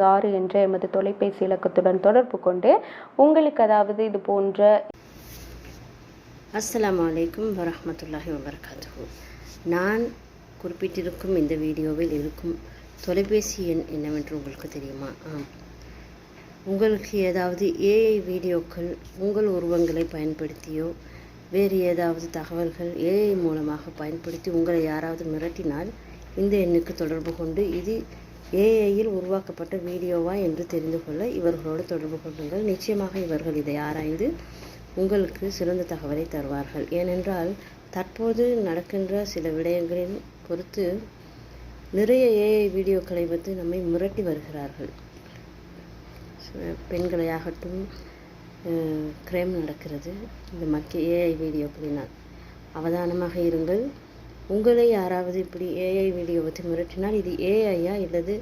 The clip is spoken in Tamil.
6 என்ற எமது தொலைபேசி இலக்கத்துடன் தொடர்பு கொண்டு உங்களுக்கு அதாவது இது போன்ற அஸ்ஸலாமு அலைக்கும் வரஹ்மத்துல்லாஹி வபரகாத்துஹு. நான் குறிப்பிட்டிருக்கும் இந்த வீடியோவில் இருக்கும் தொலைபேசி எண் என்னவென்று உங்களுக்கு தெரியுமா? உங்களுக்கு ஏதாவது ஏஐ வீடியோக்கள் உங்கள் உருவங்களை பயன்படுத்தியோ வேறு ஏதாவது தகவல்கள் ஏஐ மூலமாக பயன்படுத்தி உங்களை யாராவது மிரட்டினால் இந்த எண்ணுக்கு தொடர்பு கொண்டு இது ஏஐயில் உருவாக்கப்பட்ட வீடியோவா என்று தெரிந்து கொள்ள இவர்களோடு தொடர்பு கொள்ளுங்கள். நிச்சயமாக இவர்கள் இதை ஆராய்ந்து உங்களுக்கு சிறந்த தகவலை தருவார்கள். ஏனென்றால் தற்போது நடக்கின்ற சில விடயங்களின் பொறுத்து நிறைய ஏஐ வீடியோக்களை வந்து நம்மை மிரட்டி வருகிறார்கள். பெண்களையாகட்டும் கிரைம் நடக்கிறது இந்த மக்கிய ஏஐ வீடியோக்களினால். அவதானமாக இருங்கள். உங்களை யாராவது இப்படி ஏஐ வீடியோ பற்றி மிரட்டினால் இது ஏஐயா இல்லது